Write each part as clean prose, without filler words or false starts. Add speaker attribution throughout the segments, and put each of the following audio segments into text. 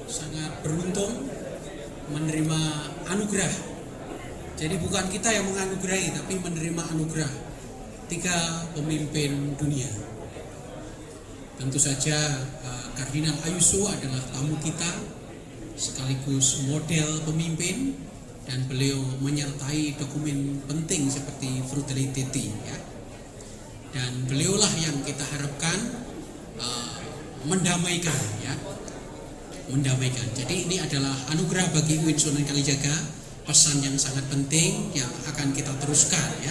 Speaker 1: sangat beruntung menerima anugerah. Jadi bukan kita yang menganugerahi, tapi menerima anugerah 3 pemimpin dunia. Tentu saja Kardinal Ayuso adalah tamu kita, sekaligus model pemimpin, dan beliau menyertai dokumen penting seperti Fratelli Tutti, ya. Dan beliaulah yang kita harapkan mendamaikan, ya, mendamaikan. Jadi ini adalah anugerah bagi UIN Sunan Kalijaga, pesan yang sangat penting yang akan kita teruskan, ya,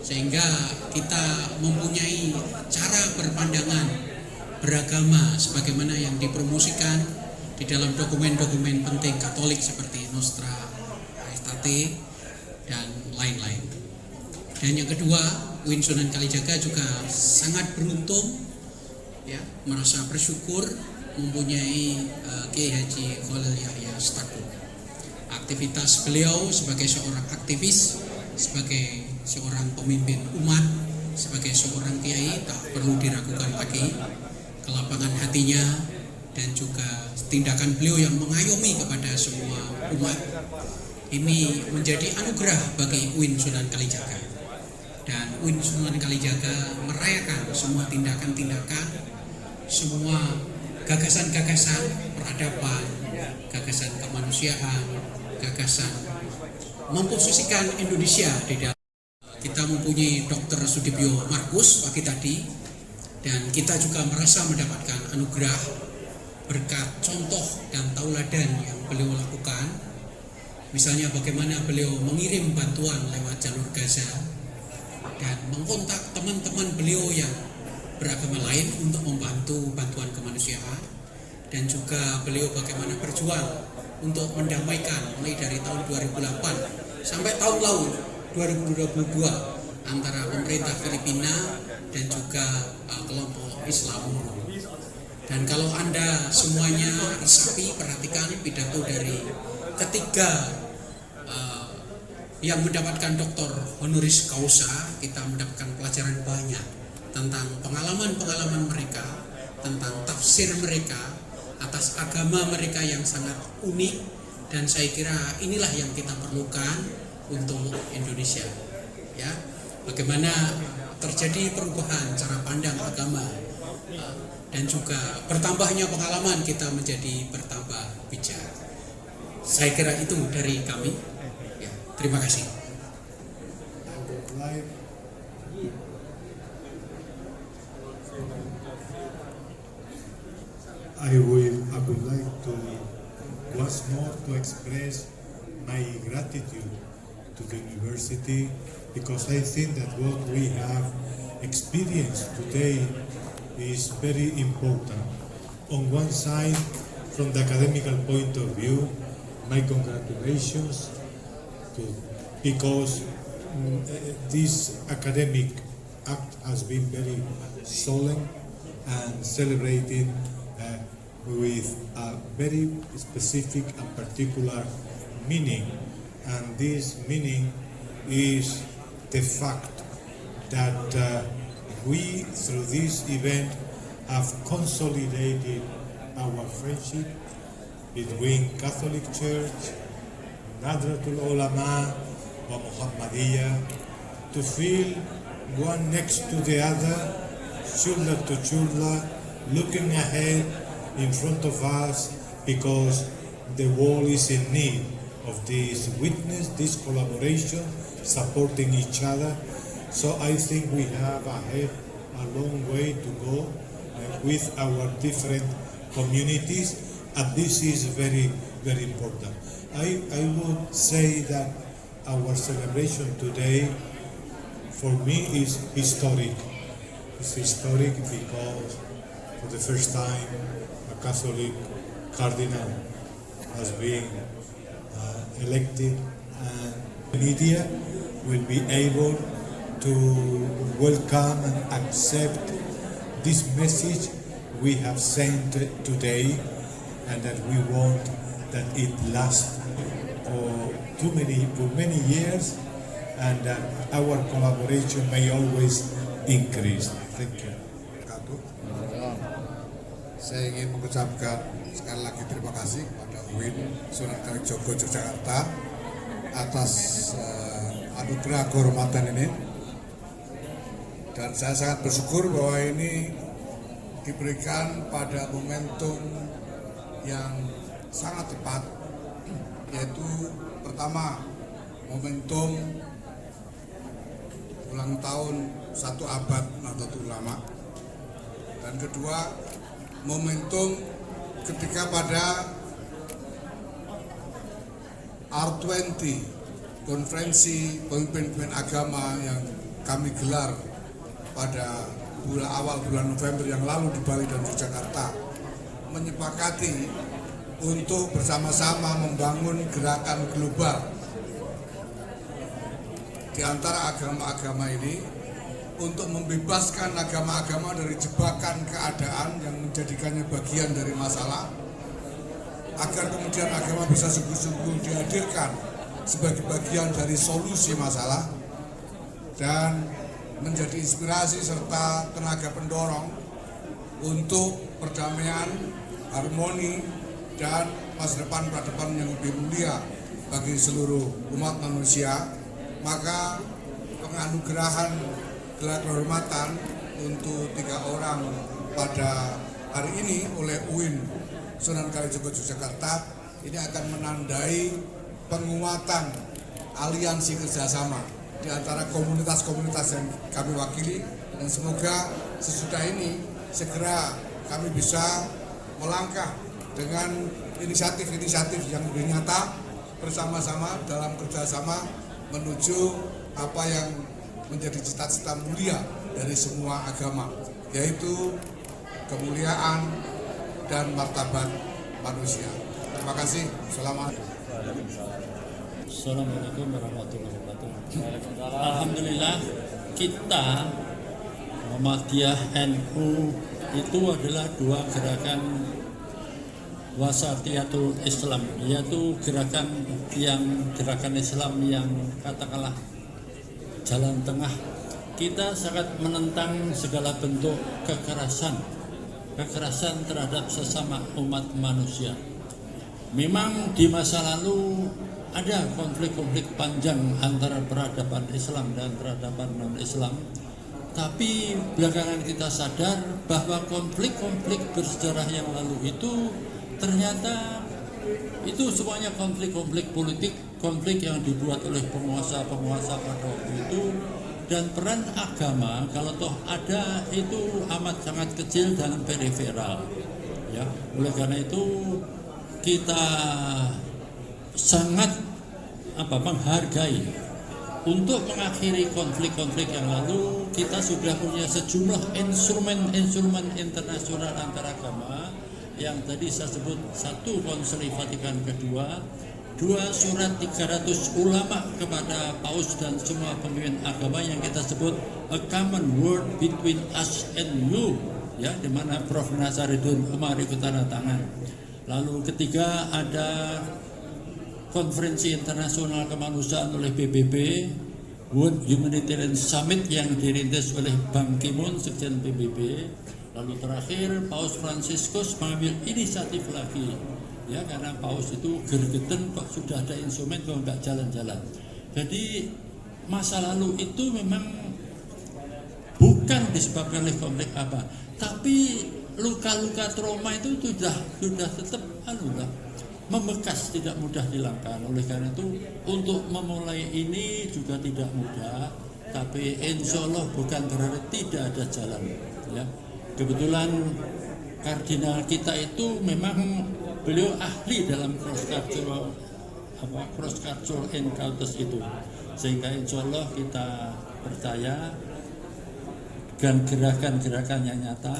Speaker 1: sehingga kita mempunyai cara berpandangan beragama sebagaimana yang dipromosikan di dalam dokumen-dokumen penting Katolik seperti Nostra Aetate dan lain-lain. Dan yang kedua, UIN Sunan Kalijaga juga sangat beruntung, ya, merasa bersyukur mempunyai Kiai Haji Khalil Yahya Stakuf. Aktivitas beliau sebagai seorang aktivis, sebagai seorang pemimpin umat, sebagai seorang kiai tak perlu diragukan lagi. Kelapangan hatinya dan juga tindakan beliau yang mengayomi kepada semua umat ini menjadi anugerah bagi UIN Sunan Kalijaga. Dan UIN Sunan Kalijaga merayakan semua tindakan-tindakan, semua gagasan-gagasan peradaban, gagasan kemanusiaan, gagasan memposisikan Indonesia di dalam. Kita mempunyai Dr. Sudibyo Markus pagi tadi, dan kita juga merasa mendapatkan anugerah berkat contoh dan tauladan yang beliau lakukan. Misalnya bagaimana beliau mengirim bantuan lewat jalur Gaza dan mengkontak teman-teman beliau yang beragama lain untuk membantu bantuan kemanusiaan, dan juga beliau bagaimana berjuang untuk mendamaikan mulai dari tahun 2008 sampai tahun lalu 2022 antara pemerintah Filipina dan juga kelompok Islam. Dan kalau Anda semuanya resapi, perhatikan pidato dari ketiga yang mendapatkan doktor honoris causa, kita mendapatkan pelajaran banyak tentang pengalaman-pengalaman mereka, tentang tafsir mereka atas agama mereka yang sangat unik, dan saya kira inilah yang kita perlukan untuk Indonesia, ya. Bagaimana terjadi perubahan cara pandang agama, dan juga bertambahnya pengalaman kita menjadi bertambah bijak. Saya kira itu dari kami, ya. Terima kasih.
Speaker 2: I would like to once more to express my gratitude to the university, because I think that what we have experienced today is very important. On one side, from the academical point of view, my congratulations because this academic act has been very solemn and celebrated with a very specific and particular meaning, and this meaning is the fact that we, through this event, have consolidated our friendship between Catholic Church, Nadratul Ulama, or Muhammadiyah, to feel one next to the other, shoulder to shoulder, looking ahead in front of us, because the world is in need of this witness, this collaboration, supporting each other. So I think we have ahead a long way to go with our different communities, and this is very, very important. I would say that our celebration today, for me, is historic. It's historic because for the first time a Catholic cardinal has been elected, and media will be able to welcome and accept this message we have sent today, and that we want that it lasts for many years, and that our collaboration may always increase. Thank you.
Speaker 3: Saya ingin mengucapkan sekali lagi terima kasih kasih kepada UIN Sunan Kalijaga Yogyakarta atas anugerah kehormatan ini, dan saya sangat bersyukur bahwa ini diberikan pada momentum yang sangat tepat, yaitu pertama momentum ulang tahun 1 abad Nahdlatul Ulama, dan kedua momentum ketika pada R20 konferensi pemimpin-pemimpin agama yang kami gelar pada awal bulan November yang lalu di Bali dan Yogyakarta, menyepakati untuk bersama-sama membangun gerakan global di antara agama-agama ini untuk membebaskan agama-agama dari jebakan keadaan yang menjadikannya bagian dari masalah, agar kemudian agama bisa sungguh-sungguh dihadirkan sebagai bagian dari solusi masalah dan menjadi inspirasi serta tenaga pendorong untuk perdamaian, harmoni, dan masa depan peradaban yang lebih mulia bagi seluruh umat manusia. Maka penganugerahan gelar kehormatan untuk 3 orang pada hari ini oleh UIN Sunan Kalijaga Yogyakarta ini akan menandai penguatan aliansi kerjasama di antara komunitas-komunitas yang kami wakili, dan semoga sesudah ini segera kami bisa melangkah dengan inisiatif-inisiatif yang lebih nyata bersama-sama dalam kerjasama menuju apa yang menjadi cita-cita mulia dari semua agama, yaitu kemuliaan dan martabat manusia. Terima kasih.
Speaker 4: Assalamualaikum warahmatullahi wabarakatuh. Alhamdulillah, kita Muhammadiyah NU itu adalah 2 gerakan wasatiyatul Islam, yaitu gerakan Islam yang katakanlah jalan tengah. Kita sangat menentang segala bentuk kekerasan terhadap sesama umat manusia. Memang di masa lalu ada konflik-konflik panjang antara peradaban Islam dan peradaban non-Islam, tapi belakangan kita sadar bahwa konflik-konflik bersejarah yang lalu itu ternyata itu semuanya konflik-konflik politik, konflik yang dibuat oleh penguasa-penguasa pada waktu itu, dan peran agama kalau toh ada itu amat sangat kecil dan periferal. Ya, oleh karena itu kita sangat menghargai untuk mengakhiri konflik-konflik yang lalu. Kita sudah punya sejumlah instrumen internasional antara agama yang tadi saya sebut, 1 Konsili Vatikan kedua, 2 surat 300 ulama kepada Paus dan semua pemimpin agama yang kita sebut A Common Word Between Us and You, ya, di mana Prof. Nasaruddin Umar ikut tanda tangan. Lalu ketiga ada Konferensi Internasional Kemanusiaan oleh PBB, World Humanitarian Summit yang dirintis oleh Ban Ki-moon, Sekjen PBB. Lalu terakhir Paus Fransiskus mengambil inisiatif lagi, ya, karena Paus itu gergeten kok sudah ada instrumen kok nggak jalan-jalan. Jadi masa lalu itu memang bukan disebabkan oleh konflik apa, tapi luka-luka trauma itu sudah tetap membekas, tidak mudah dihilangkan. Oleh karena itu untuk memulai ini juga tidak mudah, tapi insya Allah bukan berarti tidak ada jalan, ya. Kebetulan kardinal kita itu memang beliau ahli dalam cross cultural encounters itu, sehingga insya Allah kita percaya dengan gerakan-gerakan yang nyata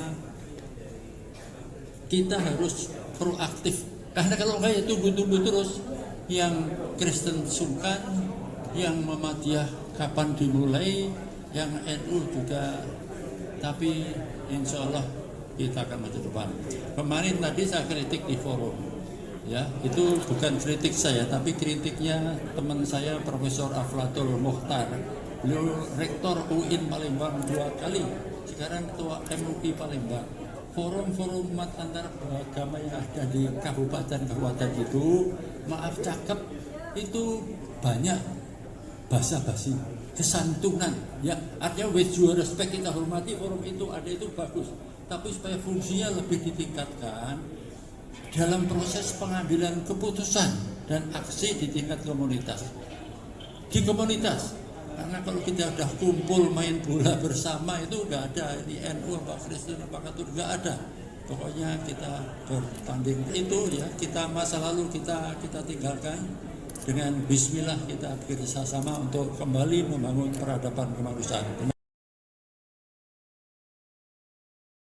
Speaker 4: kita harus proaktif, karena kalau enggak ya tunggu-tunggu terus. Yang Kristen sungkan, yang Muhammadiyah kapan dimulai, yang NU juga, tapi insya Allah kita akan maju depan. Kemarin tadi saya kritik di forum, ya, itu bukan kritik saya, tapi kritiknya teman saya Profesor Aflatul Mukhtar. Beliau rektor UIN Palembang 2 kali, sekarang ketua MUI Palembang. forum-forum umat antar agama yang ada di kabupaten-kabupaten itu, maaf cakep, itu banyak basa-basi, kesantunan, ya artinya with due respect, kita hormati forum itu ada, itu bagus, tapi supaya fungsinya lebih ditingkatkan dalam proses pengambilan keputusan dan aksi di tingkat komunitas. Di komunitas, karena kalau kita udah kumpul main bola bersama itu nggak ada, ini NU apa Kristen apa Katolik, nggak ada. Pokoknya kita bertanding itu ya, kita masa lalu kita tinggalkan, dengan Bismillah kita bekerjasama untuk kembali membangun peradaban kemanusiaan.